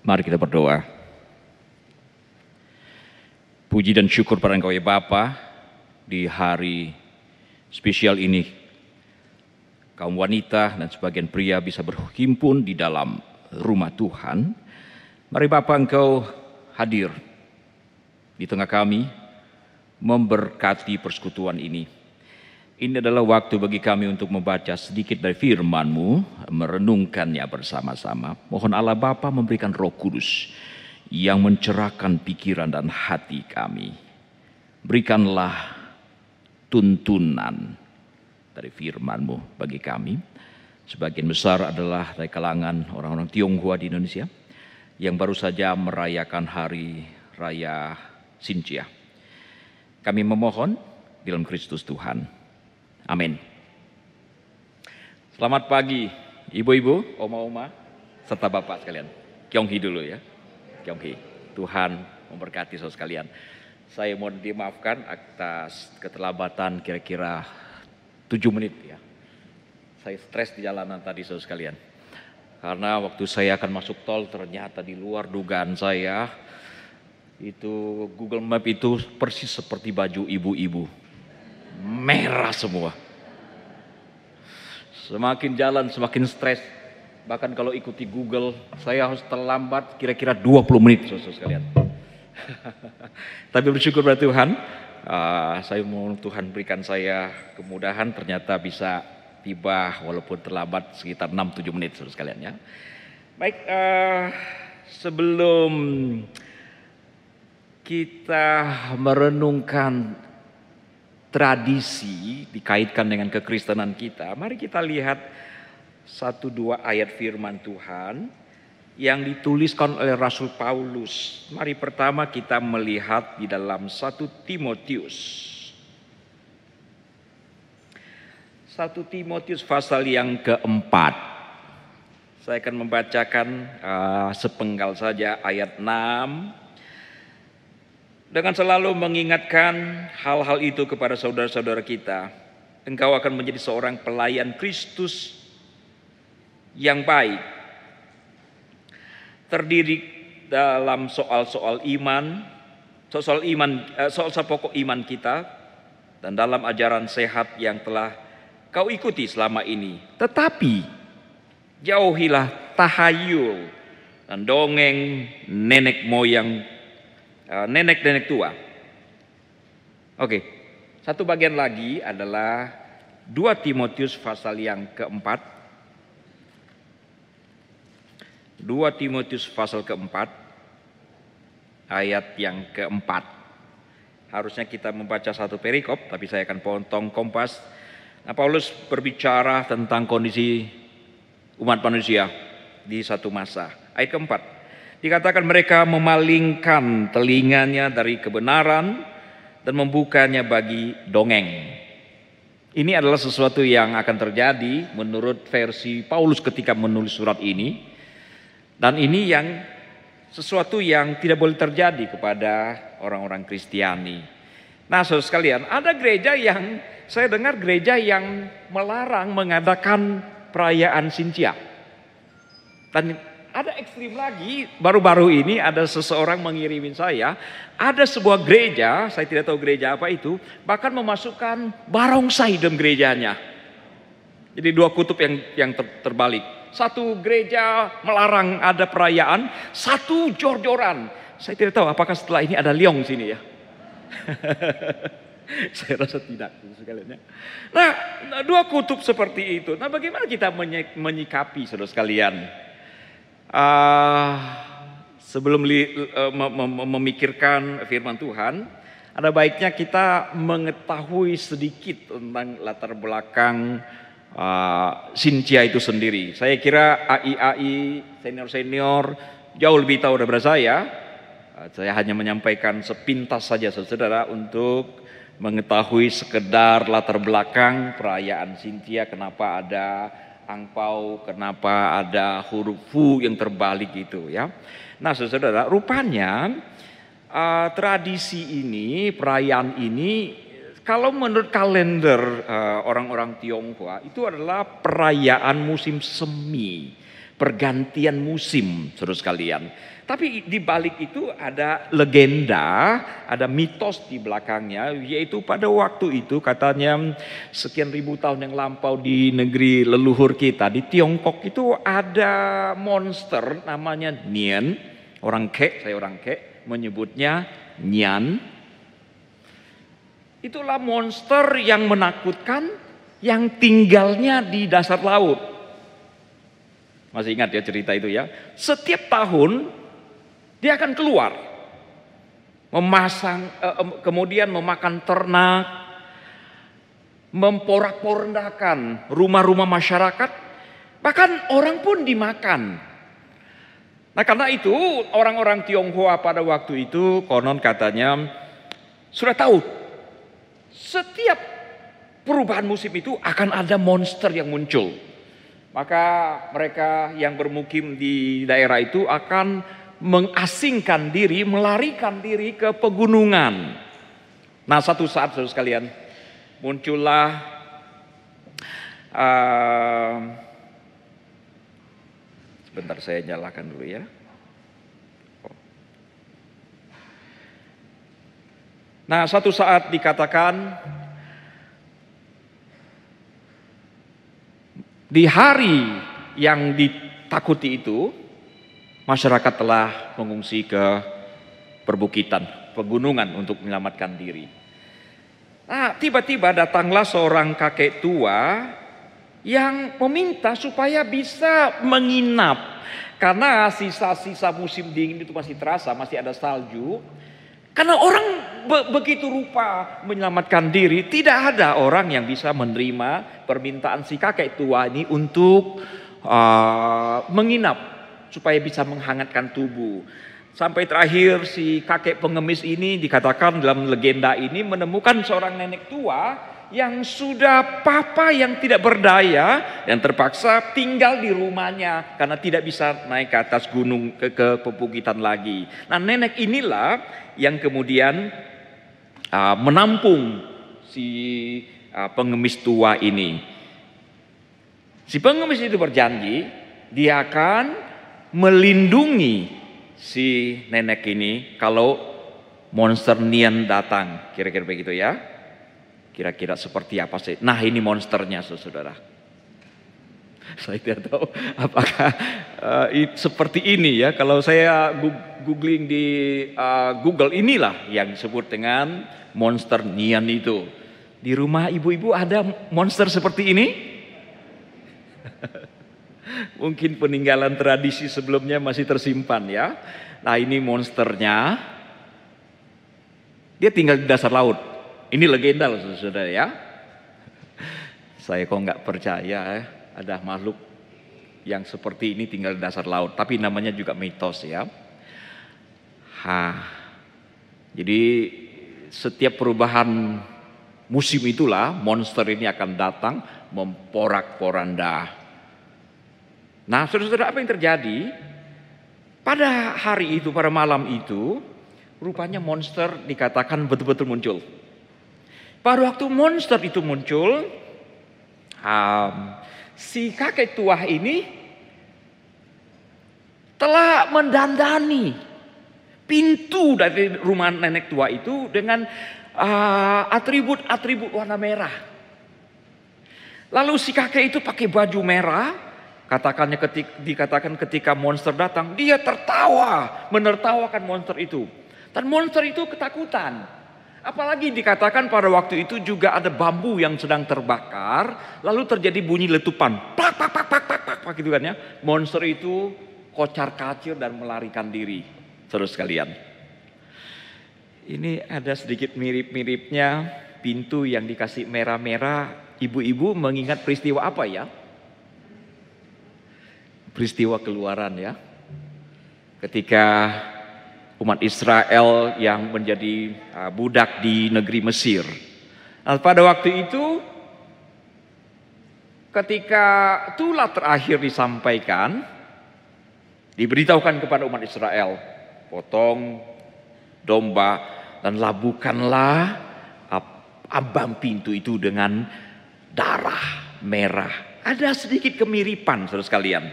Mari kita berdoa. Puji dan syukur pada Engkau ya Bapa, di hari spesial ini kaum wanita dan sebagian pria bisa berhimpun di dalam rumah Tuhan. Mari Bapa, Engkau hadir di tengah kami, memberkati persekutuan ini. Ini adalah waktu bagi kami untuk membaca sedikit dari firman-Mu, merenungkannya bersama-sama. Mohon Allah Bapa memberikan Roh Kudus yang mencerahkan pikiran dan hati kami. Berikanlah tuntunan dari firman-Mu bagi kami. Sebagian besar adalah dari kalangan orang-orang Tionghoa di Indonesia yang baru saja merayakan hari raya Xinjia. Kami memohon di dalam Kristus Tuhan. Amin. Selamat pagi ibu-ibu, oma-oma, serta bapak sekalian. Kyonghi dulu ya. Kyonghi. Tuhan memberkati saudara sekalian. Saya mohon dimaafkan atas keterlambatan kira-kira 7 menit ya. Saya stres di jalanan tadi saudara sekalian. Karena waktu saya akan masuk tol ternyata di luar dugaan saya, itu Google Map itu persis seperti baju ibu-ibu. Merah semua. Semakin jalan semakin stres. Bahkan kalau ikuti Google, saya harus terlambat kira-kira 20 menit saudara sekalian. Tapi bersyukur pada Tuhan, saya mohon Tuhan berikan saya kemudahan, ternyata bisa tiba walaupun terlambat sekitar 6-7 menit saudara sekalian ya. Baik, sebelum kita merenungkan tradisi dikaitkan dengan kekristenan kita, mari kita lihat 1-2 ayat firman Tuhan yang dituliskan oleh Rasul Paulus. Mari pertama kita melihat di dalam 1 Timotius. 1 Timotius pasal yang keempat. Saya akan membacakan sepenggal saja ayat 6. Dengan selalu mengingatkan hal-hal itu kepada saudara-saudara kita, engkau akan menjadi seorang pelayan Kristus yang baik, terdiri dalam soal-soal iman, soal pokok iman kita, dan dalam ajaran sehat yang telah kau ikuti selama ini. Tetapi jauhilah tahayul dan dongeng nenek moyang, nenek-nenek tua. Oke, satu bagian lagi adalah 2 Timotius pasal yang keempat. 2 Timotius pasal keempat, ayat yang keempat. Harusnya kita membaca satu perikop, tapi saya akan potong kompas. Nah, Paulus berbicara tentang kondisi umat manusia di satu masa. Ayat keempat, dikatakan mereka memalingkan telinganya dari kebenaran dan membukanya bagi dongeng. Ini adalah sesuatu yang akan terjadi menurut versi Paulus ketika menulis surat ini. Dan ini yang sesuatu yang tidak boleh terjadi kepada orang-orang Kristiani. Nah, saudara sekalian, ada gereja yang saya dengar gereja yang melarang mengadakan perayaan Xinjia. Dan ada ekstrim lagi, baru-baru ini ada seseorang mengirimin saya, ada sebuah gereja, saya tidak tahu gereja apa itu, bahkan memasukkan barongsai dalam gerejanya. Jadi 2 kutub yang terbalik. Satu gereja melarang ada perayaan, satu jor-joran. Saya tidak tahu apakah setelah ini ada liong sini ya. Saya rasa tidak sekalian ya. Nah, 2 kutub seperti itu. Nah, bagaimana kita menyikapi saudara sekalian? Sebelum memikirkan firman Tuhan, ada baiknya kita mengetahui sedikit tentang latar belakang Xinjia itu sendiri. Saya kira AI senior-senior jauh lebih tahu daripada saya. Saya hanya menyampaikan sepintas saja saudara untuk mengetahui sekedar latar belakang perayaan Xinjia, kenapa ada angpau, kenapa ada huruf Fu yang terbalik itu ya. Nah saudara, rupanya tradisi ini, perayaan ini, kalau menurut kalender orang-orang Tionghoa itu adalah perayaan musim semi. pergantian musim, saudara sekalian. Tapi di balik itu ada legenda, ada mitos di belakangnya, yaitu pada waktu itu katanya sekian ribu tahun yang lampau di negeri leluhur kita, di Tiongkok itu ada monster namanya Nian. Saya orang Kek menyebutnya Nian. Itulah monster yang menakutkan, yang tinggalnya di dasar laut. Masih ingat ya cerita itu ya? Setiap tahun dia akan keluar, kemudian memakan ternak, memporak-porandakan rumah-rumah masyarakat, bahkan orang pun dimakan. Nah karena itu orang-orang Tionghoa pada waktu itu konon katanya sudah tahu setiap perubahan musim itu akan ada monster yang muncul. Maka mereka yang bermukim di daerah itu akan mengasingkan diri, melarikan diri ke pegunungan. Nah satu saat saudara sekalian, muncullah sebentar saya nyalakan dulu ya. Nah satu saat dikatakan di hari yang ditakuti itu, masyarakat telah mengungsi ke perbukitan, pegunungan untuk menyelamatkan diri. Nah, tiba-tiba datanglah seorang kakek tua yang meminta supaya bisa menginap. Karena sisa-sisa musim dingin itu masih terasa, masih ada salju. Karena orang begitu rupa menyelamatkan diri, tidak ada orang yang bisa menerima permintaan si kakek tua ini untuk menginap supaya bisa menghangatkan tubuh. Sampai terakhir si kakek pengemis ini dikatakan dalam legenda ini menemukan seorang nenek tua yang sudah papa yang tidak berdaya dan terpaksa tinggal di rumahnya karena tidak bisa naik ke atas gunung ke pebukitan lagi. Nah nenek inilah yang kemudian menampung si pengemis tua ini. Si pengemis itu berjanji dia akan melindungi si nenek ini kalau monster Nian datang. Kira-kira begitu ya. Kira-kira seperti apa sih? Nah ini monsternya saudara. Saya tidak tahu apakah seperti ini ya. Kalau saya googling di Google, inilah yang disebut dengan monster Nian itu. Di rumah ibu-ibu ada monster seperti ini? Mungkin peninggalan tradisi sebelumnya masih tersimpan ya. Nah ini monsternya. Dia tinggal di dasar laut. Ini legenda loh saudara ya. Saya kok nggak percaya ya. Ada makhluk yang seperti ini tinggal di dasar laut. Tapi namanya juga mitos ya. Jadi setiap perubahan musim itulah monster ini akan datang memporak-poranda. Nah saudara-saudara, apa yang terjadi? Pada hari itu, pada malam itu, rupanya monster dikatakan betul-betul muncul. Pada waktu monster itu muncul, si kakek tua ini telah mendandani pintu dari rumah nenek tua itu dengan atribut-atribut warna merah. Lalu si kakek itu pakai baju merah. Dikatakan ketika monster datang, dia tertawa, menertawakan monster itu. Dan monster itu ketakutan. Apalagi dikatakan pada waktu itu juga ada bambu yang sedang terbakar, lalu terjadi bunyi letupan, pak pak pak pak pak pak, pak gitu kan ya. Monster itu kocar-kacir dan melarikan diri. Saudara sekalian, ini ada sedikit mirip-miripnya pintu yang dikasih merah-merah. Ibu-ibu mengingat peristiwa apa ya? Peristiwa Keluaran ya. Ketika umat Israel yang menjadi budak di negeri Mesir. Nah, pada waktu itu ketika tulah terakhir disampaikan, diberitahukan kepada umat Israel, potong domba dan labuhkanlah ambang pintu itu dengan darah merah. Ada sedikit kemiripan saudara sekalian.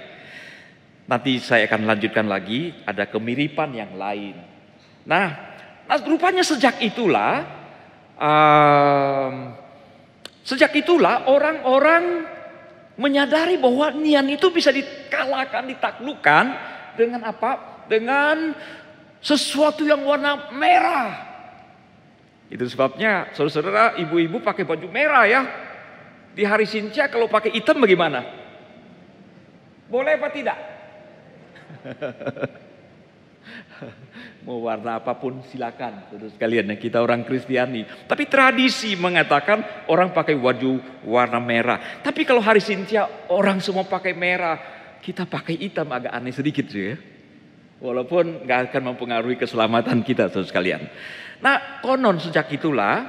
Nanti saya akan lanjutkan lagi, ada kemiripan yang lain. Nah rupanya sejak itulah orang-orang menyadari bahwa nian itu bisa dikalahkan, ditaklukkan dengan apa? Dengan sesuatu yang warna merah. Itu sebabnya saudara-saudara, ibu-ibu pakai baju merah ya. Di hari Sintia kalau pakai hitam bagaimana? Boleh apa tidak? Mau warna apapun silakan, saudara sekalian. Kita orang Kristiani. Tapi tradisi mengatakan orang pakai baju warna merah. Tapi kalau hari Sintia orang semua pakai merah, kita pakai hitam, agak aneh sedikit sih ya. Walaupun nggak akan mempengaruhi keselamatan kita, saudara sekalian. Nah, konon sejak itulah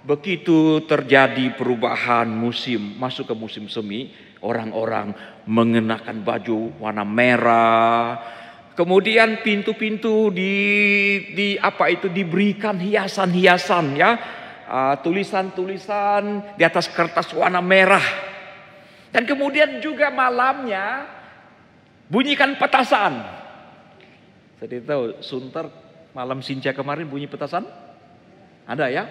begitu terjadi perubahan musim, masuk ke musim semi, orang-orang mengenakan baju warna merah. Kemudian pintu-pintu diberikan hiasan-hiasan ya, tulisan-tulisan di atas kertas warna merah. Dan kemudian juga malamnya bunyikan petasan. Saya tahu Sunter malam Sintia kemarin bunyi petasan? Ada ya?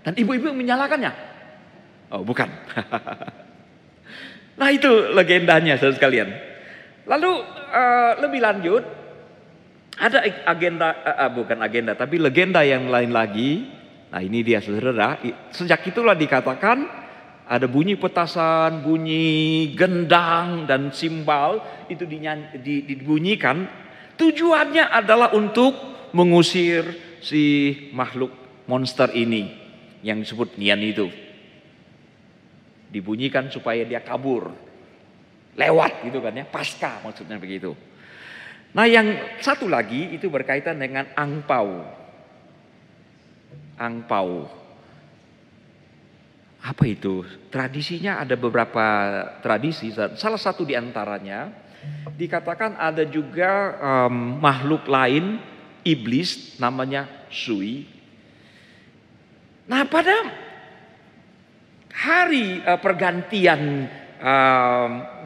Dan ibu-ibu menyalakannya? Oh bukan. Nah itu legendanya saudara sekalian. Lalu lebih lanjut, ada tapi legenda yang lain lagi. Nah ini dia saudara, sejak itulah dikatakan ada bunyi petasan, bunyi gendang dan simbal itu dibunyikan. Tujuannya adalah untuk mengusir si makhluk monster ini yang disebut nian itu. Dibunyikan supaya dia kabur, lewat gitu kan ya, pasca maksudnya begitu. Nah yang satu lagi itu berkaitan dengan angpau. Angpau apa itu? Tradisinya ada beberapa tradisi. Salah satu diantaranya dikatakan ada juga makhluk lain, iblis namanya Sui. Nah pada hari pergantian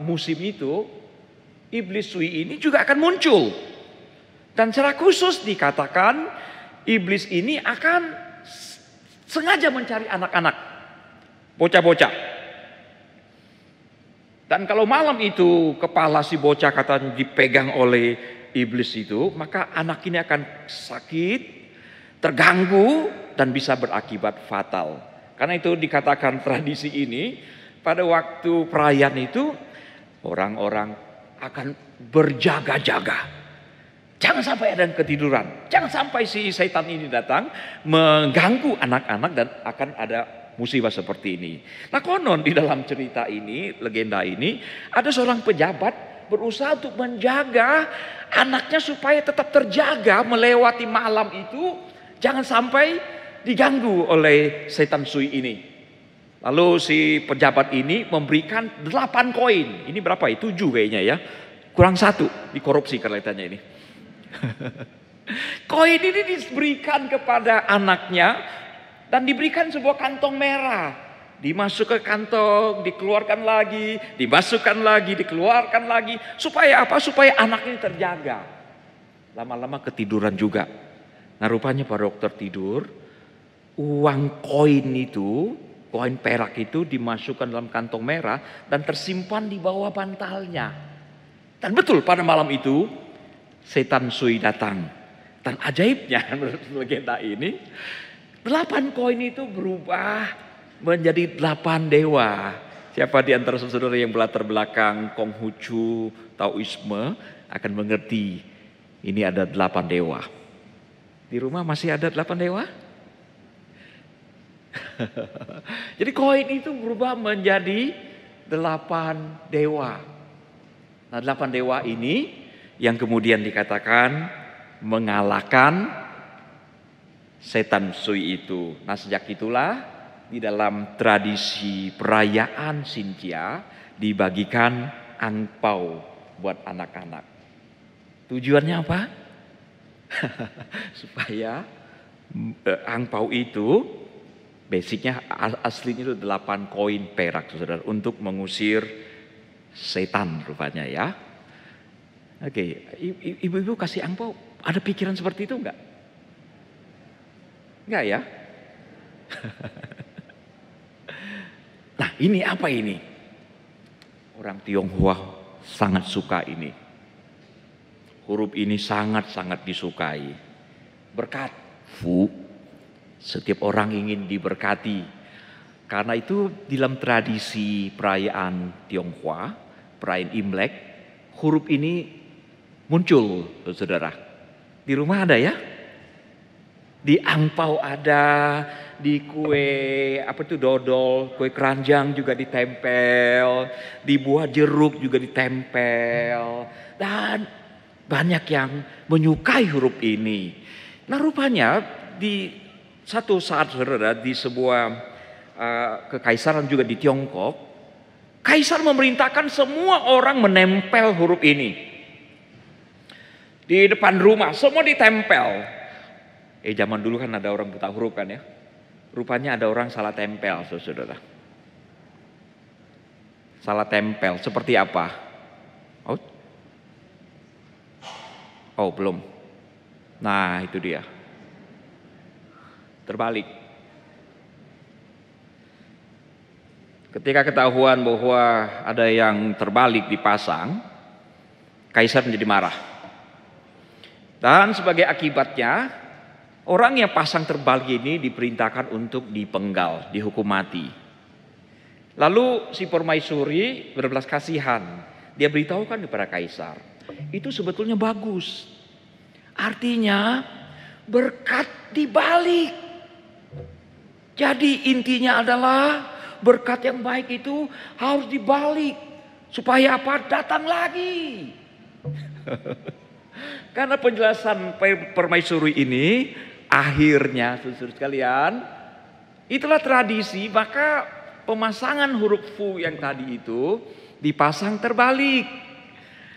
musim itu, iblis Sui ini juga akan muncul. Dan secara khusus dikatakan iblis ini akan sengaja mencari anak-anak, bocah-bocah. Dan kalau malam itu kepala si bocah katanya dipegang oleh iblis itu, maka anak ini akan sakit, terganggu, dan bisa berakibat fatal. Karena itu dikatakan tradisi ini, pada waktu perayaan itu orang-orang akan berjaga-jaga. Jangan sampai ada yang ketiduran. Jangan sampai si setan ini datang mengganggu anak-anak dan akan ada musibah seperti ini. Nah konon di dalam cerita ini, legenda ini, ada seorang pejabat berusaha untuk menjaga anaknya supaya tetap terjaga melewati malam itu. Jangan sampai diganggu oleh setan Sui ini. Lalu si pejabat ini memberikan 8 koin. Ini berapa ya? 7 kayaknya ya. Kurang 1 dikorupsi kelihatannya ini. Koin ini diberikan kepada anaknya dan diberikan sebuah kantong merah. Dimasuk ke kantong, dikeluarkan lagi, dimasukkan lagi, dikeluarkan lagi. Supaya apa? Supaya anak ini terjaga. Lama-lama ketiduran juga. Nah rupanya pada dokter tidur, uang koin itu, koin perak itu dimasukkan dalam kantong merah dan tersimpan di bawah bantalnya. Dan betul pada malam itu setan Sui datang. Dan ajaibnya menurut legenda ini, 8 koin itu berubah menjadi 8 dewa. Siapa di antara saudara yang berlatar belakang Konghucu, Taoisme akan mengerti ini ada 8 dewa. Di rumah masih ada 8 dewa? Jadi koin itu berubah menjadi 8 dewa. Nah 8 dewa ini yang kemudian dikatakan mengalahkan setan Sui itu. Nah sejak itulah di dalam tradisi perayaan Sintia dibagikan angpau buat anak-anak. Tujuannya apa? Supaya angpau itu basicnya aslinya itu 8 koin perak saudara untuk mengusir setan rupanya ya. Oke, ibu-ibu kasih angpau, ada pikiran seperti itu enggak? Enggak ya? Nah, ini apa ini? Orang Tionghoa sangat suka ini. Huruf ini sangat-sangat disukai. Berkat, Fu. Setiap orang ingin diberkati. Karena itu dalam tradisi perayaan Tionghoa, perayaan Imlek, huruf ini muncul, saudara. Di rumah ada ya? Di angpau ada, di kue dodol, kue keranjang juga ditempel, di buah jeruk juga ditempel, dan banyak yang menyukai huruf ini. Nah, rupanya di satu saat, saudara, di sebuah kekaisaran juga di Tiongkok, kaisar memerintahkan semua orang menempel huruf ini di depan rumah, semua ditempel. Zaman dulu kan ada orang buta huruf kan ya. Rupanya ada orang salah tempel, saudara. Salah tempel, seperti apa? Oh, belum. Nah, itu dia. Terbalik. Ketika ketahuan bahwa ada yang terbalik dipasang, kaisar menjadi marah. Dan sebagai akibatnya, orang yang pasang terbalik ini diperintahkan untuk dipenggal, dihukum mati. Lalu si permaisuri berbelas kasihan. Dia beritahukan kepada kaisar, itu sebetulnya bagus. Artinya berkat dibalik. Jadi intinya adalah berkat yang baik itu harus dibalik. Supaya apa? Datang lagi. Karena penjelasan permaisuri ini akhirnya, saudara sekalian, itulah tradisi, maka pemasangan huruf Fu yang tadi itu dipasang terbalik.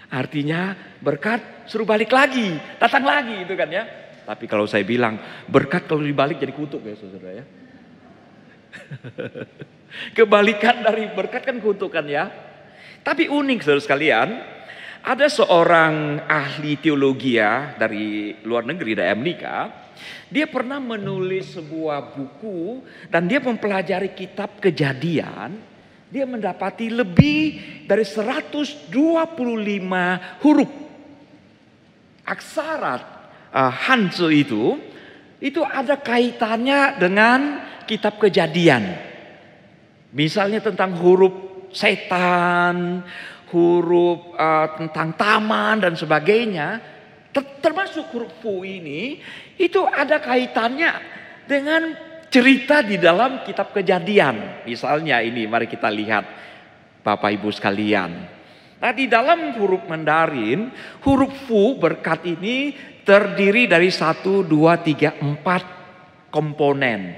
Artinya berkat suruh balik lagi, datang lagi itu kan ya. Tapi kalau saya bilang berkat kalau dibalik jadi kutuk ya saudara ya. Kebalikan dari berkat kan kutuk kan ya. Tapi unik saudara sekalian, ada seorang ahli teologi ya dari luar negeri, dari Amerika. Dia pernah menulis sebuah buku dan dia mempelajari kitab Kejadian. Dia mendapati lebih dari 125 huruf aksara Hanzi itu ada kaitannya dengan kitab Kejadian. Misalnya tentang huruf setan, huruf tentang taman dan sebagainya, termasuk huruf Fu ini, itu ada kaitannya dengan cerita di dalam kitab Kejadian. Misalnya ini, mari kita lihat Bapak Ibu sekalian. Nah, di dalam huruf Mandarin, huruf Fu berkat ini terdiri dari 1, 2, 3, 4 komponen.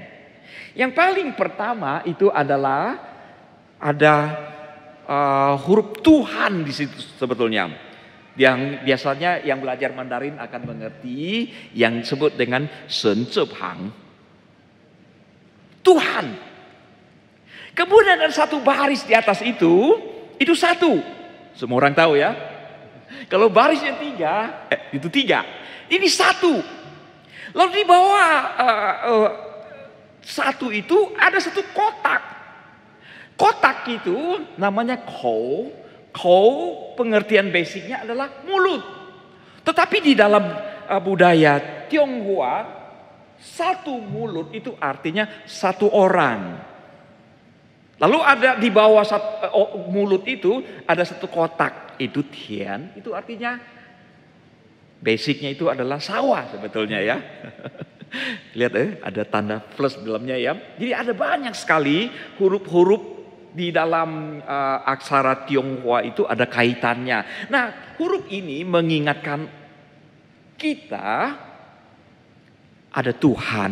Yang paling pertama itu adalah ada huruf Tuhan di situ sebetulnya. Yang biasanya yang belajar Mandarin akan mengerti yang disebut dengan Shen Zhi Pang. Tuhan. Kemudian ada satu baris di atas itu satu. Semua orang tahu ya. Kalau barisnya 3, itu 3. Ini 1. Lalu di bawah 1 itu ada satu kotak. Kotak itu namanya kou. Kou pengertian basicnya adalah mulut. Tetapi di dalam budaya Tionghoa, satu mulut itu artinya satu orang. Lalu ada di bawah mulut itu ada satu kotak. Itu tian, itu artinya basicnya itu adalah sawah sebetulnya ya. Lihat ada tanda plus dalamnya ya. Jadi ada banyak sekali huruf-huruf di dalam aksara Tionghoa itu ada kaitannya. Nah, huruf ini mengingatkan kita ada Tuhan,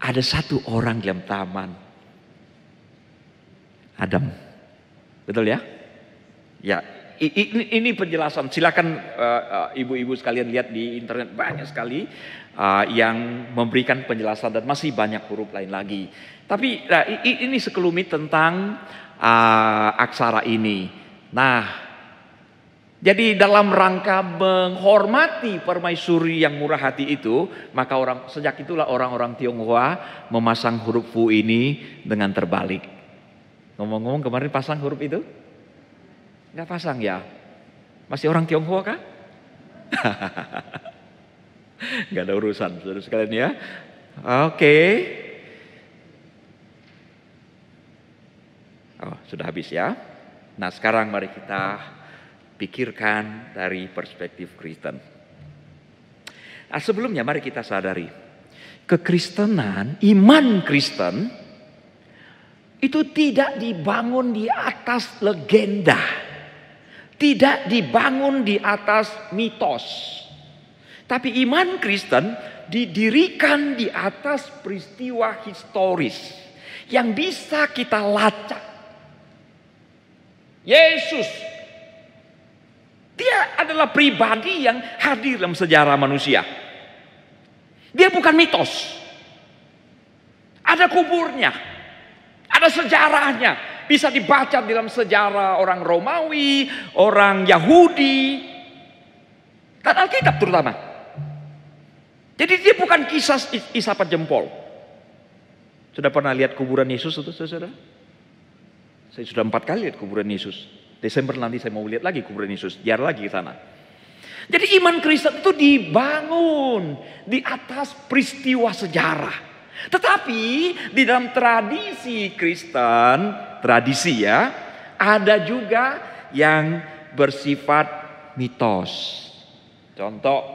ada satu orang dalam taman. Adam. Betul ya? Ya, ini penjelasan. Silakan ibu-ibu sekalian lihat di internet banyak sekali yang memberikan penjelasan dan masih banyak huruf lain lagi. Tapi ini sekelumit tentang aksara ini. Nah, Jadi dalam rangka menghormati permaisuri yang murah hati itu, maka sejak itulah orang-orang Tionghoa memasang huruf Fu ini dengan terbalik. Ngomong-ngomong kemarin pasang huruf itu? Nggak pasang ya? Masih orang Tionghoa kah? Nggak ada urusan, saudara sekalian ya. Oke. Oh, sudah habis ya. Nah, sekarang mari kita pikirkan dari perspektif Kristen. Nah, sebelumnya mari kita sadari, kekristenan, iman Kristen itu tidak dibangun di atas legenda, tidak dibangun di atas mitos. Tapi iman Kristen didirikan di atas peristiwa historis yang bisa kita lacak. Yesus, dia adalah pribadi yang hadir dalam sejarah manusia. Dia bukan mitos. Ada kuburnya, ada sejarahnya. Bisa dibaca dalam sejarah orang Romawi, orang Yahudi, dan Alkitab terutama. Jadi dia bukan kisah isapat jempol. Sudah pernah lihat kuburan Yesus itu, saudara? Saya sudah 4 kali lihat kuburan Yesus. Desember nanti saya mau lihat lagi kuburan Yesus, ziarah lagi ke sana. Jadi iman Kristen itu dibangun di atas peristiwa sejarah. Tetapi di dalam tradisi Kristen, tradisi ya, ada juga yang bersifat mitos. Contoh,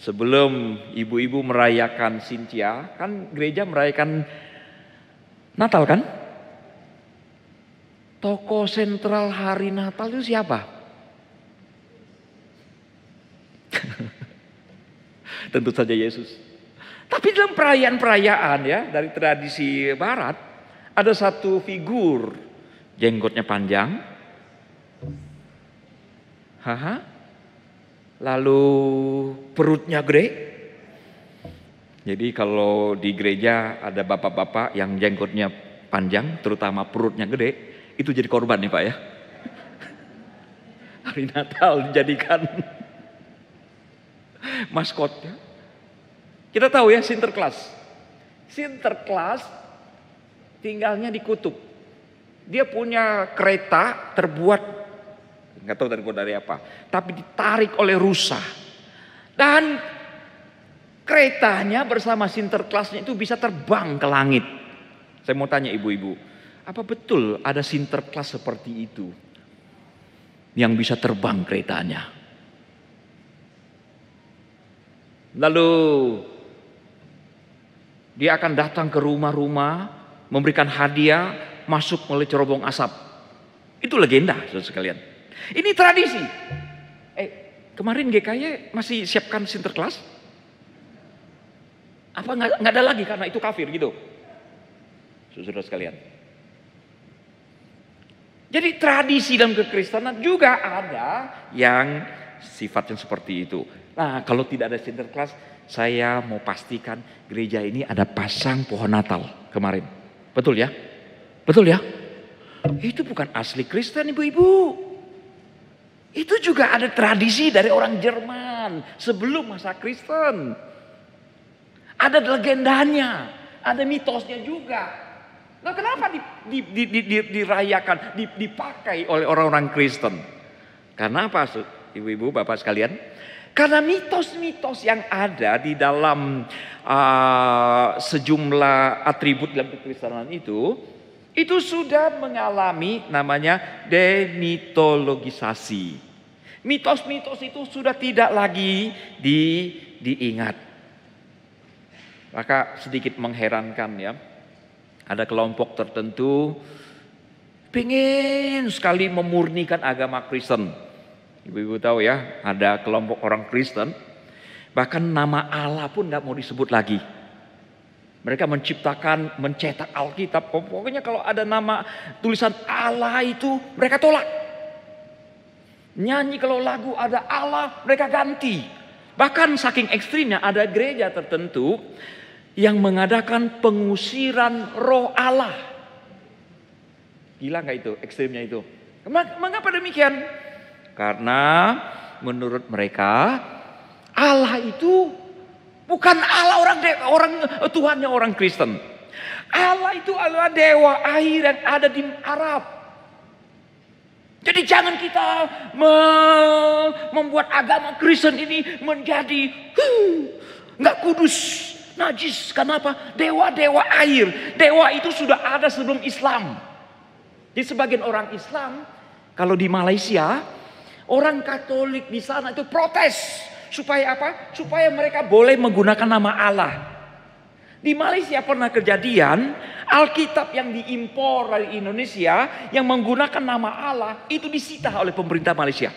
sebelum ibu-ibu merayakan Sintia, kan gereja merayakan Natal kan? Tokoh sentral hari Natal itu siapa? Tentu saja Yesus. Tapi dalam perayaan-perayaan ya, dari tradisi barat, ada satu figur jenggotnya panjang, lalu perutnya gede. Jadi kalau di gereja ada bapak-bapak yang jenggotnya panjang, terutama perutnya gede, itu jadi korban nih Pak ya. Hari Natal dijadikan maskotnya. Kita tahu ya Sinterklas. Sinterklas tinggalnya di kutub. Dia punya kereta terbuat, nggak tahu terbuat dari apa, tapi ditarik oleh rusa. Dan keretanya bersama Sinterklasnya itu bisa terbang ke langit. Saya mau tanya ibu-ibu, apa betul ada Sinterklas seperti itu yang bisa terbang keretanya? Lalu dia akan datang ke rumah-rumah, memberikan hadiah, masuk melalui cerobong asap. Itu legenda, saudara sekalian. Ini tradisi. Kemarin GKY masih siapkan Sinterklas? Apa nggak ada lagi karena itu kafir gitu, saudara sekalian? Jadi tradisi dalam kekristenan juga ada yang sifatnya seperti itu. Nah, kalau tidak ada Sinterklas, saya mau pastikan gereja ini ada pasang pohon Natal kemarin. Betul ya? Betul ya? Itu bukan asli Kristen ibu-ibu. Itu juga ada tradisi dari orang Jerman sebelum masa Kristen. Ada legendanya, ada mitosnya juga. Nah, kenapa dirayakan, dipakai oleh orang-orang Kristen? Karena apa, ibu-ibu, bapak sekalian? Karena mitos-mitos yang ada di dalam sejumlah atribut dalam kekristenan itu sudah mengalami namanya demitologisasi. Mitos-mitos itu sudah tidak lagi diingat. Maka sedikit mengherankan ya. Ada kelompok tertentu pengen sekali memurnikan agama Kristen. Ibu-ibu tahu ya, ada kelompok orang Kristen, bahkan nama Allah pun tidak mau disebut lagi. Mereka mencetak Alkitab, pokoknya kalau ada nama tulisan Allah itu mereka tolak. Nyanyi kalau lagu ada Allah, mereka ganti. Bahkan saking ekstrimnya ada gereja tertentu yang mengadakan pengusiran roh Allah. Gila nggak itu ekstrimnya itu? Mengapa demikian? Karena menurut mereka Allah itu bukan Allah Tuhannya orang Kristen. Allah itu adalah dewa air yang ada di Arab. Jadi jangan kita membuat agama Kristen ini menjadi nggak kudus, najis. Kenapa? Dewa-dewa air. Dewa itu sudah ada sebelum Islam. Di sebagian orang Islam, kalau di Malaysia, orang Katolik di sana itu protes. Supaya apa? Supaya mereka boleh menggunakan nama Allah. Di Malaysia pernah kejadian, Alkitab yang diimpor dari Indonesia yang menggunakan nama Allah itu disita oleh pemerintah Malaysia.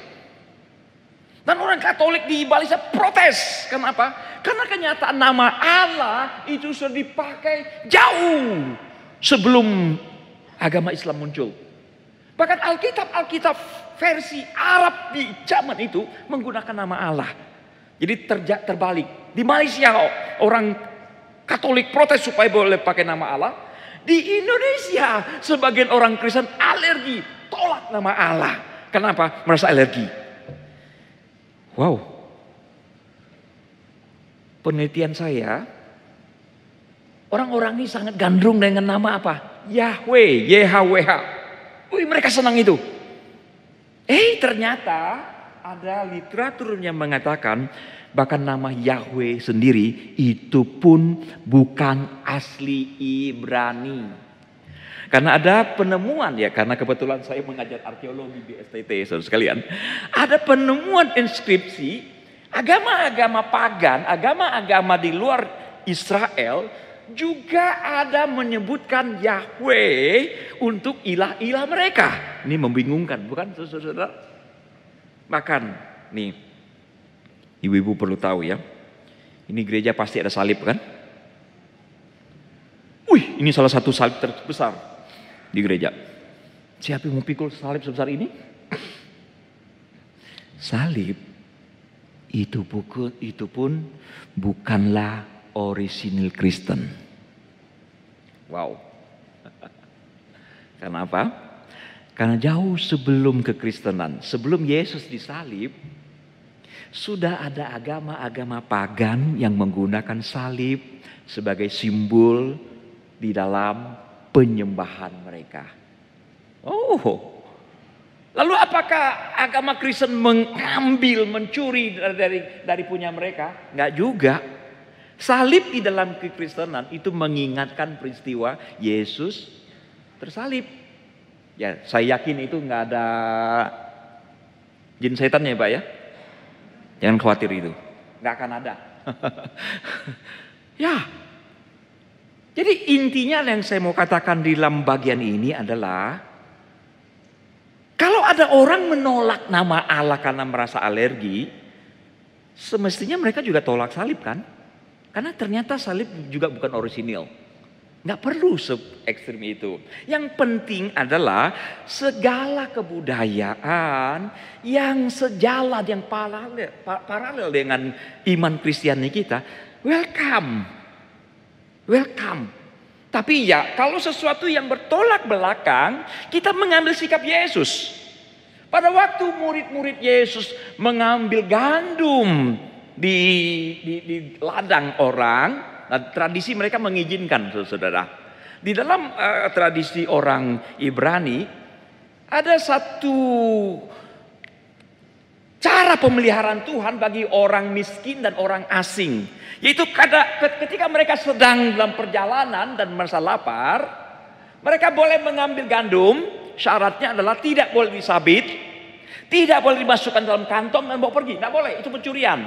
Dan orang Katolik di Malaysia protes. Kenapa? Karena kenyataan nama Allah itu sudah dipakai jauh sebelum agama Islam muncul. Bahkan Alkitab versi Arab di zaman itu menggunakan nama Allah. Jadi terbalik. Di Malaysia orang Katolik protes supaya boleh pakai nama Allah. Di Indonesia sebagian orang Kristen alergi, tolak nama Allah. Kenapa? Merasa alergi. Wow. Penelitian saya, orang-orang ini sangat gandrung dengan nama apa? Yahweh, YHWH. Wih, mereka senang itu. Ternyata ada literatur yang mengatakan bahkan nama Yahweh sendiri itu pun bukan asli Ibrani. Karena ada penemuan ya, karena kebetulan saya mengajar arkeologi di STT, saudara sekalian. Ada penemuan inskripsi agama-agama pagan, agama-agama di luar Israel juga ada menyebutkan Yahweh untuk ilah-ilah mereka. Ini membingungkan, bukan saudara-saudara? Bahkan nih, ibu-ibu perlu tahu ya, ini gereja pasti ada salib kan? Wih, ini salah satu salib terbesar di gereja. Siapa yang mau pikul salib sebesar ini? Salib itu pun bukanlah orisinil Kristen. Wow. Kenapa? Karena jauh sebelum kekristenan, sebelum Yesus disalib, sudah ada agama-agama pagan yang menggunakan salib sebagai simbol di dalam penyembahan mereka. Oh, lalu apakah agama Kristen mengambil, mencuri dari punya mereka? Enggak juga. Salib di dalam kekristenan itu mengingatkan peristiwa Yesus tersalib. Ya, saya yakin itu enggak ada jin setannya ya Pak ya. Jangan khawatir itu, nggak akan ada. Ya, jadi intinya yang saya mau katakan di dalam bagian ini adalah kalau ada orang menolak nama Allah karena merasa alergi, semestinya mereka juga tolak salib kan? Karena ternyata salib juga bukan orisinil. Nggak perlu se-ekstrim itu. Yang penting adalah segala kebudayaan yang sejalan, yang paralel dengan iman Kristiani kita, welcome. Welcome. Tapi ya kalau sesuatu yang bertolak belakang, kita mengambil sikap Yesus. Pada waktu murid-murid Yesus mengambil gandum di ladang orang, nah, tradisi mereka mengizinkan, saudara. Di dalam tradisi orang Ibrani ada satu cara pemeliharaan Tuhan bagi orang miskin dan orang asing, yaitu ketika mereka sedang dalam perjalanan dan merasa lapar, mereka boleh mengambil gandum. Syaratnya adalah tidak boleh disabit, tidak boleh dimasukkan dalam kantong dan bawa pergi, tidak boleh, itu pencurian.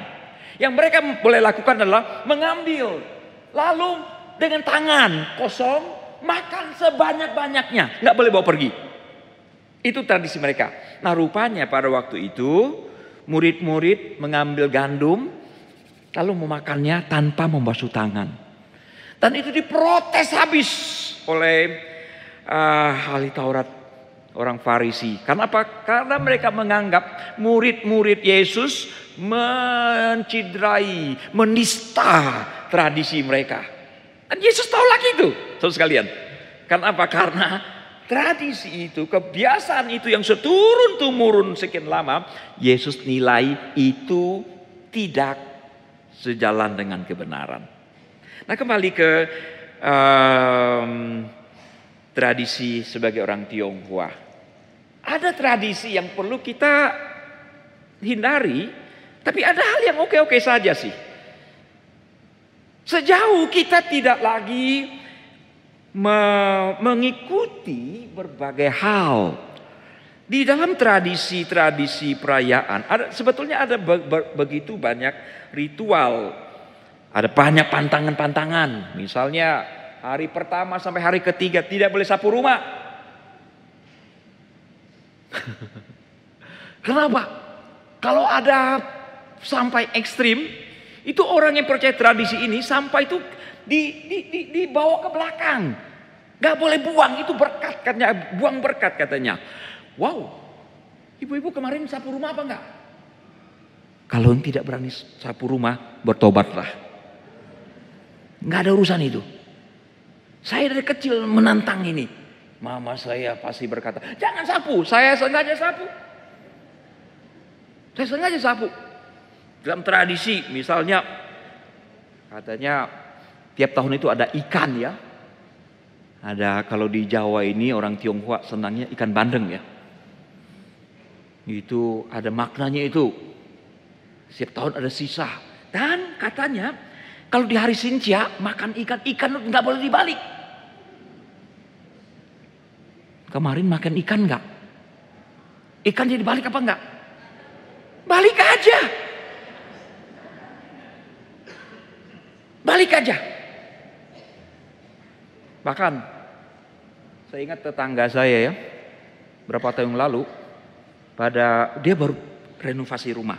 Yang mereka boleh lakukan adalah mengambil, lalu dengan tangan kosong makan sebanyak-banyaknya, nggak boleh bawa pergi. Itu tradisi mereka. Nah rupanya pada waktu itu murid-murid mengambil gandum lalu memakannya tanpa membasuh tangan. Dan itu diprotes habis oleh ahli Taurat, orang Farisi. Karena apa? Karena mereka menganggap murid-murid Yesus mencidrai, menista tradisi mereka. Dan Yesus tolak itu, saudara sekalian. Karena apa? Karena tradisi itu, kebiasaan itu yang seturun-temurun sekian lama, Yesus nilai itu tidak sejalan dengan kebenaran. Nah, kembali ke tradisi sebagai orang Tionghoa. Ada tradisi yang perlu kita hindari, tapi ada hal yang oke-oke saja sih. Sejauh kita tidak lagi mengikuti berbagai hal di dalam tradisi-tradisi perayaan, sebetulnya ada begitu banyak ritual, ada banyak pantangan-pantangan. Misalnya hari pertama sampai hari ketiga tidak boleh sapu rumah. Kenapa? Kalau ada sampai ekstrim, itu orang yang percaya tradisi ini sampai itu dibawa ke belakang. Gak boleh buang, itu berkat katanya, buang berkat katanya. Wow, ibu-ibu kemarin sapu rumah apa enggak? Kalau tidak berani sapu rumah, bertobatlah. Gak ada urusan itu. Saya dari kecil menantang ini. Mama saya pasti berkata, jangan sapu, saya sengaja sapu. Saya sengaja sapu. Dalam tradisi misalnya, katanya tiap tahun itu ada ikan ya. Ada, kalau di Jawa ini orang Tionghoa senangnya ikan bandeng ya. Itu ada maknanya itu. Setiap tahun ada sisa. Dan katanya kalau di hari Sincia makan ikan nggak boleh dibalik. Kemarin makan ikan nggak? Ikan jadi balik apa enggak? Balik aja. Balik aja. Bahkan saya ingat tetangga saya ya, berapa tahun yang lalu, dia baru renovasi rumah.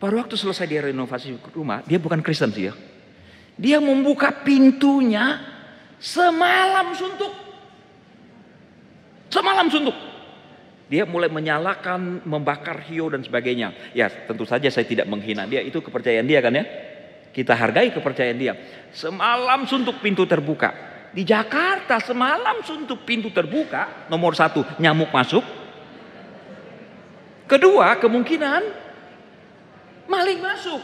Baru waktu selesai dia renovasi rumah, dia bukan Kristen sih ya. Dia membuka pintunya semalam suntuk. Semalam suntuk. Dia mulai menyalakan, membakar hiu dan sebagainya. Ya tentu saja saya tidak menghina dia, itu kepercayaan dia kan ya. Kita hargai kepercayaan dia. Semalam suntuk pintu terbuka. Di Jakarta semalam suntuk pintu terbuka. Nomor satu, nyamuk masuk. Kedua, kemungkinan maling masuk.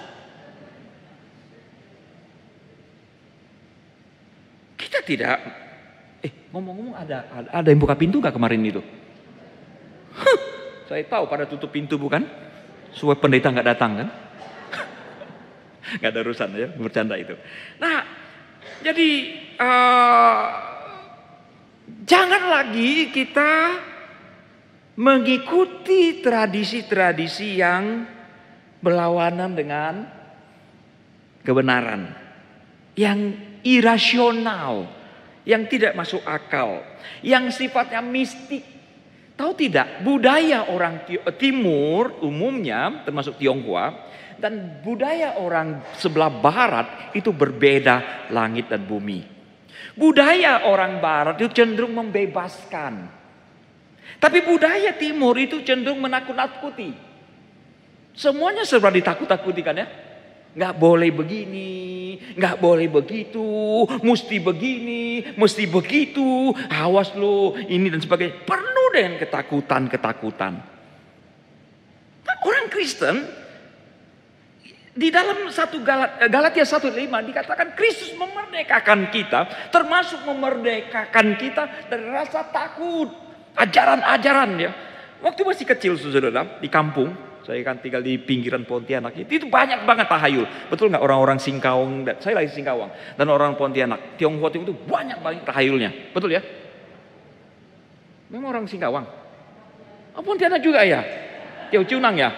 Kita tidak. Ngomong-ngomong ada yang buka pintu gak kemarin itu? Saya tahu pada tutup pintu bukan? Supaya pendeta gak datang kan? Gak ada urusan ya, bercanda itu. Nah, jadi jangan lagi kita mengikuti tradisi-tradisi yang berlawanan dengan kebenaran, yang irasional, yang tidak masuk akal, yang sifatnya mistik. Tahu tidak, budaya orang timur umumnya termasuk Tionghoa dan budaya orang sebelah barat itu berbeda langit dan bumi. Budaya orang barat itu cenderung membebaskan. Tapi budaya timur itu cenderung menakut-nakuti. Semuanya serba ditakut-takuti kan ya. Nggak boleh begini, nggak boleh begitu, mesti begini, mesti begitu, awas lo, ini dan sebagainya. Penuh dengan ketakutan-ketakutan. Nah, orang Kristen di dalam Galatia 1:5 dikatakan Kristus memerdekakan kita, termasuk memerdekakan kita dari rasa takut, ajaran-ajaran ya. Waktu masih kecil saudara di kampung, saya kan tinggal di pinggiran Pontianak, itu banyak banget tahayul. Betul nggak orang-orang Singkawang? Saya lagi Singkawang dan orang Pontianak, Tionghoa itu banyak banget tahayulnya, betul ya? Memang orang Singkawang. Pontianak juga ya, Ciunang ya.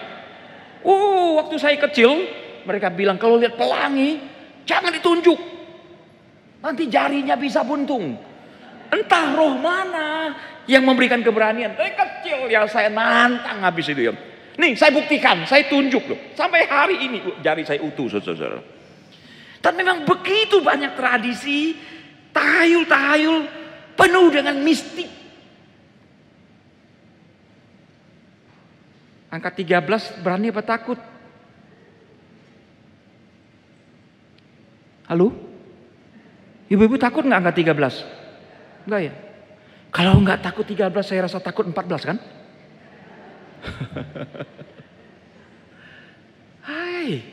Waktu saya kecil mereka bilang kalau lihat pelangi jangan ditunjuk, nanti jarinya bisa buntung. Entah roh mana yang memberikan keberanian. Dari kecil ya saya nantang habis itu ya. Nih saya buktikan, saya tunjuk loh. Sampai hari ini jari saya utuh saudara. Dan memang begitu banyak tradisi, tahayul-tahayul penuh dengan mistik. Angka 13 berani apa takut? Halo? Ibu-ibu takut nggak angka 13? Enggak ya? Kalau nggak takut 13, saya rasa takut 14 kan? Hai,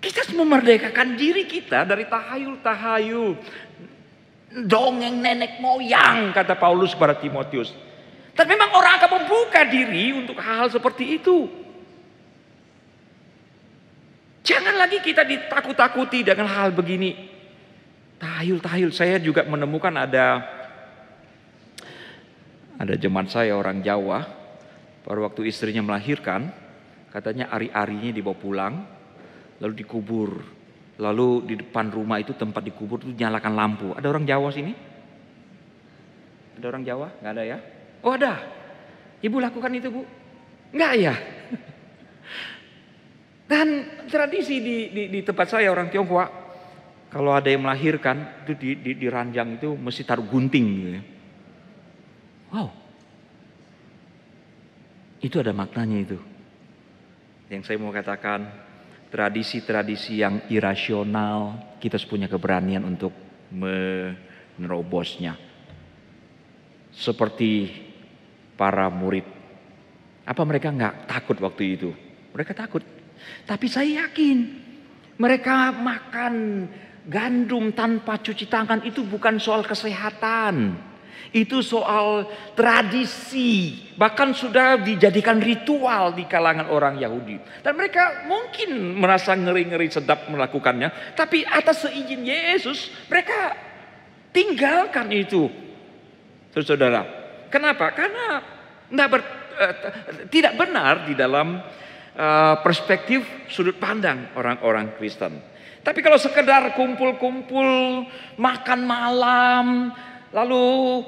kita harus memerdekakan diri kita dari tahayul-tahayul. Dongeng nenek moyang, kata Paulus kepada Timotius. Dan memang orang akan membuka diri untuk hal seperti itu. Jangan lagi kita ditakut-takuti dengan hal begini. Tahayul-tahayul. Saya juga menemukan ada jemaat saya orang Jawa. Pada waktu istrinya melahirkan, katanya ari-arinya dibawa pulang, lalu dikubur. Lalu di depan rumah itu tempat dikubur itu nyalakan lampu. Ada orang Jawa sini? Ada orang Jawa? Nggak ada ya? Oh ada. Ibu lakukan itu, Bu? Enggak ya? Dan tradisi di tempat saya orang Tionghoa, kalau ada yang melahirkan itu di ranjang itu mesti taruh gunting gitu ya. Wow. Itu ada maknanya itu. Yang saya mau katakan, tradisi-tradisi yang irasional, kita harus punya keberanian untuk menerobosnya. Seperti para murid. Apa mereka nggak takut waktu itu? Mereka takut. Tapi saya yakin mereka makan gandum tanpa cuci tangan itu bukan soal kesehatan. Itu soal tradisi. Bahkan sudah dijadikan ritual di kalangan orang Yahudi. Dan mereka mungkin merasa ngeri-ngeri sedap melakukannya. Tapi atas seizin Yesus mereka tinggalkan itu. Saudara, kenapa? Karena tidak benar di dalam perspektif sudut pandang orang-orang Kristen. Tapi kalau sekedar kumpul-kumpul, makan malam, lalu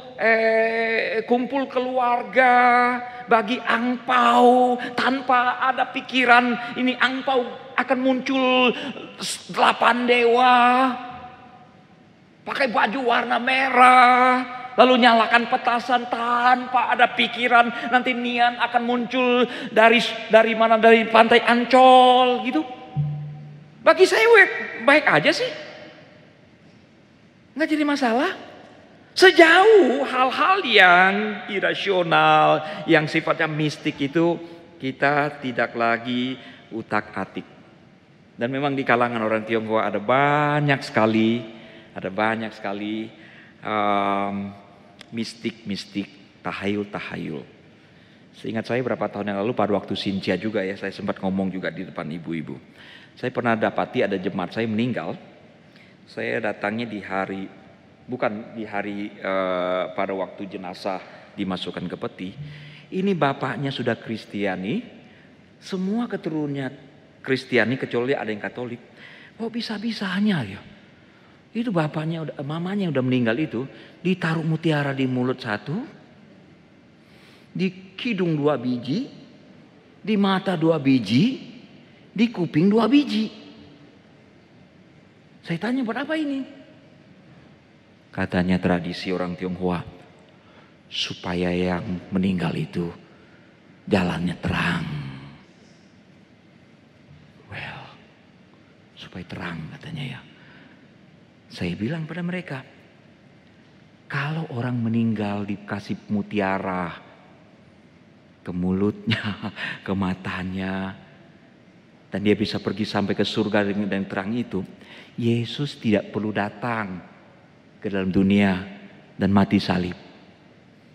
kumpul keluarga, bagi angpau tanpa ada pikiran ini angpau akan muncul 8 dewa, pakai baju warna merah, lalu nyalakan petasan tanpa ada pikiran nanti Nian akan muncul dari mana, dari pantai Ancol gitu. Bagi saya baik aja sih, nggak jadi masalah. Sejauh hal-hal yang irasional, yang sifatnya mistik itu kita tidak lagi utak-atik. Dan memang di kalangan orang Tionghoa ada banyak sekali mistik-mistik, tahayul-tahayul. Seingat saya berapa tahun yang lalu pada waktu Sintia juga ya, saya sempat ngomong juga di depan ibu-ibu. Saya pernah dapati ada jemaat saya meninggal. Saya datangnya bukan di hari pada waktu jenazah dimasukkan ke peti. Ini bapaknya sudah Kristiani, semua keturunannya Kristiani kecuali ada yang Katolik. Oh bisa-bisanya ya. Itu bapaknya, mamanya udah meninggal itu, ditaruh mutiara di mulut 1, di hidung 2 biji, di mata 2 biji, di kuping 2 biji. Saya tanya buat apa ini? Katanya tradisi orang Tionghoa, supaya yang meninggal itu jalannya terang. Well, supaya terang katanya ya. Saya bilang pada mereka, kalau orang meninggal dikasih mutiara ke mulutnya, ke matanya, dan dia bisa pergi sampai ke surga dengan terang itu, Yesus tidak perlu datang ke dalam dunia dan mati salib.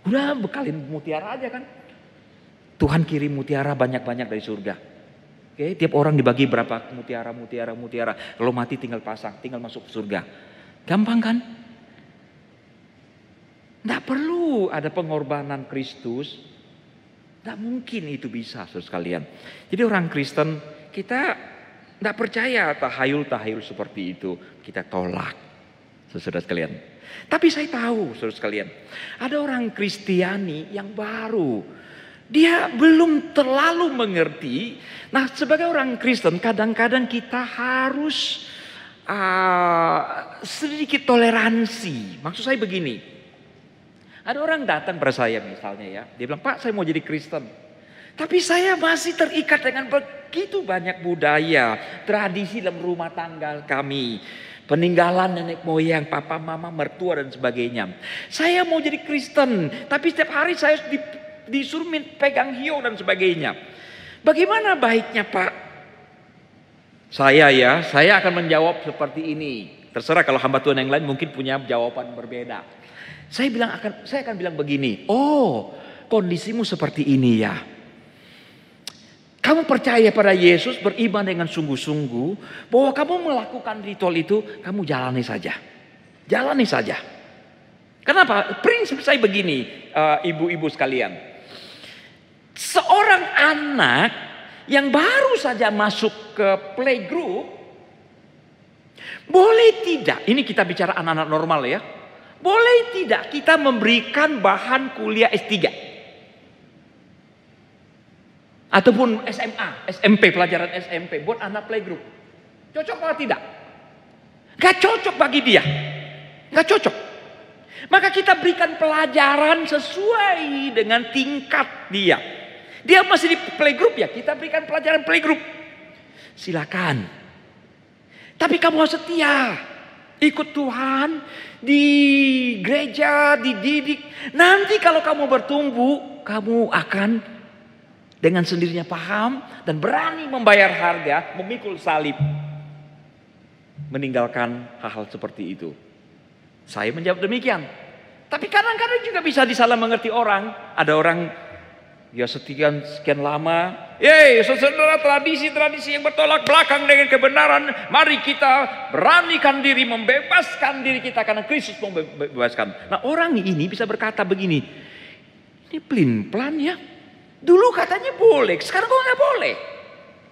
Udah bekalin mutiara aja kan. Tuhan kirim mutiara banyak-banyak dari surga. Oke, tiap orang dibagi berapa mutiara. Kalau mati tinggal pasang, tinggal masuk ke surga. Gampang kan? Nggak perlu ada pengorbanan Kristus. Nggak mungkin itu bisa, saudara sekalian. Jadi orang Kristen, kita nggak percaya tahayul-tahayul seperti itu. Kita tolak, saudara sekalian. Tapi saya tahu, saudara sekalian, ada orang Kristiani yang baru. Dia belum terlalu mengerti. Nah, sebagai orang Kristen, kadang-kadang kita harus sedikit toleransi. Maksud saya begini. Ada orang datang pada saya misalnya ya. Dia bilang, Pak saya mau jadi Kristen. Tapi saya masih terikat dengan begitu banyak budaya, tradisi dalam rumah tangga kami. peninggalan nenek moyang, papa, mama, mertua dan sebagainya. Saya mau jadi Kristen, tapi setiap hari saya disuruh pegang hiu dan sebagainya. Bagaimana baiknya, Pak? Saya akan menjawab seperti ini. Terserah kalau hamba Tuhan yang lain mungkin punya jawaban berbeda. Saya akan bilang begini, oh kondisimu seperti ini ya. Kamu percaya pada Yesus, beriman dengan sungguh-sungguh, bahwa kamu melakukan ritual itu, kamu jalani saja. Jalani saja. Kenapa? Prinsip saya begini, ibu-ibu sekalian. Seorang anak yang baru saja masuk ke playgroup, boleh tidak, ini kita bicara anak-anak normal ya, boleh tidak kita memberikan bahan kuliah S3? Ataupun SMA, SMP, pelajaran SMP buat anak playgroup. Cocok atau tidak? Gak cocok bagi dia. Gak cocok. Maka kita berikan pelajaran sesuai dengan tingkat dia. Dia masih di playgroup ya, kita berikan pelajaran playgroup. Silakan. Tapi kamu harus setia. Ikut Tuhan di gereja, dididik. Nanti kalau kamu bertumbuh, kamu akan dengan sendirinya paham dan berani membayar harga, memikul salib, meninggalkan hal-hal seperti itu. Saya menjawab demikian. Tapi kadang-kadang juga bisa disalah mengerti orang. Ada orang ya sekian lama, saudara, tradisi-tradisi yang bertolak belakang dengan kebenaran, mari kita beranikan diri, membebaskan diri kita karena Kristus membebaskan. Nah, orang ini bisa berkata begini, ini pelin-pelan ya. Dulu katanya boleh, sekarang kok nggak boleh.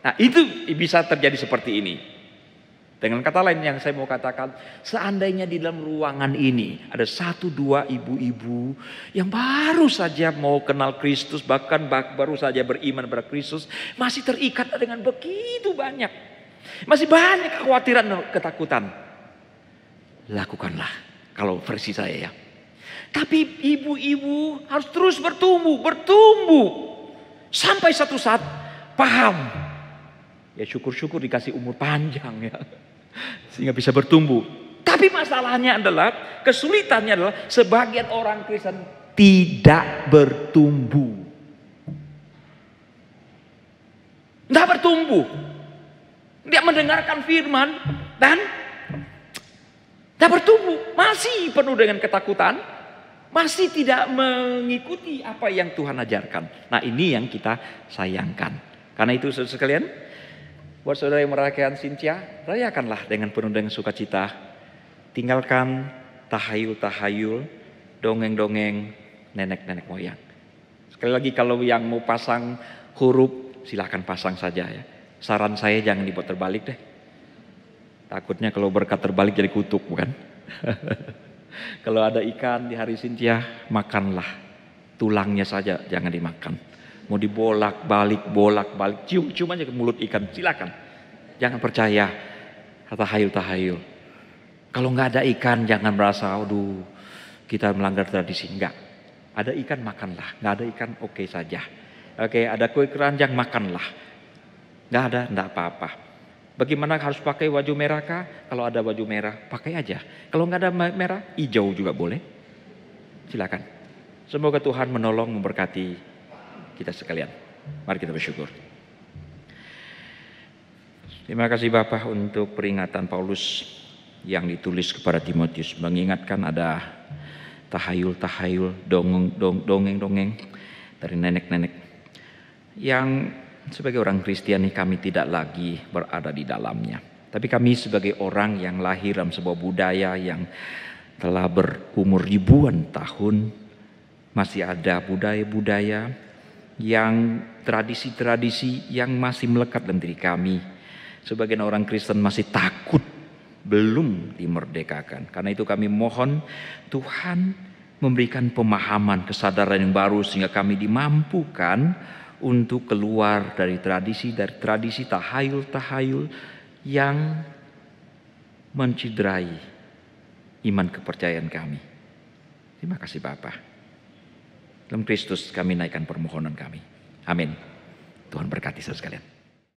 Nah, itu bisa terjadi seperti ini. Dengan kata lain yang saya mau katakan, seandainya di dalam ruangan ini ada 1-2 ibu-ibu yang baru saja mau kenal Kristus, bahkan baru saja beriman pada Kristus, masih terikat dengan begitu banyak, masih banyak kekhawatiran dan ketakutan. Lakukanlah kalau versi saya ya. Tapi ibu-ibu harus terus bertumbuh. Sampai satu saat paham. Ya syukur-syukur dikasih umur panjang ya. Sehingga bisa bertumbuh. Tapi masalahnya adalah, kesulitannya adalah sebagian orang Kristen tidak bertumbuh. Tidak bertumbuh. Dia mendengarkan firman dan tidak bertumbuh. Masih penuh dengan ketakutan. Masih tidak mengikuti apa yang Tuhan ajarkan. Nah, ini yang kita sayangkan. Karena itu saudara sekalian, buat saudara yang merayakan Cynthia, rayakanlah dengan penuh dengan sukacita. Tinggalkan tahayul-tahayul, dongeng-dongeng nenek-nenek moyang. Sekali lagi, kalau yang mau pasang huruf, silakan pasang saja ya. Saran saya jangan dibuat terbalik deh. Takutnya kalau berkat terbalik jadi kutuk, bukan? Kalau ada ikan di hari Cynthia, makanlah. Tulangnya saja jangan dimakan. Mau dibolak-balik, cium-cium aja ke mulut ikan, silakan. Jangan percaya tahayul-tahayul. Kalau nggak ada ikan, jangan merasa, aduh, kita melanggar tradisi. Enggak. Ada ikan, makanlah. Nggak ada ikan, oke saja. Oke, ada kue keranjang, makanlah. Nggak ada, nggak apa-apa. Bagaimana harus pakai baju merah kah? Kalau ada baju merah, pakai aja. Kalau nggak ada merah, hijau juga boleh. Silakan. Semoga Tuhan menolong, memberkati kita sekalian. Mari kita bersyukur. Terima kasih Bapak untuk peringatan Paulus yang ditulis kepada Timotius. Mengingatkan ada tahayul-tahayul, dongeng-dongeng dari nenek-nenek. Yang sebagai orang Kristiani kami tidak lagi berada di dalamnya. Tapi kami sebagai orang yang lahir dalam sebuah budaya yang telah berumur ribuan tahun, masih ada budaya-budaya yang tradisi-tradisi yang masih melekat dalam diri kami. Sebagian orang Kristen masih takut belum dimerdekakan. Karena itu kami mohon Tuhan memberikan pemahaman, kesadaran yang baru sehingga kami dimampukan untuk keluar dari tradisi tahayul-tahayul yang menciderai iman kepercayaan kami. Terima kasih Bapa. Dalam Kristus kami naikkan permohonan kami. Amin. Tuhan berkati saudara sekalian.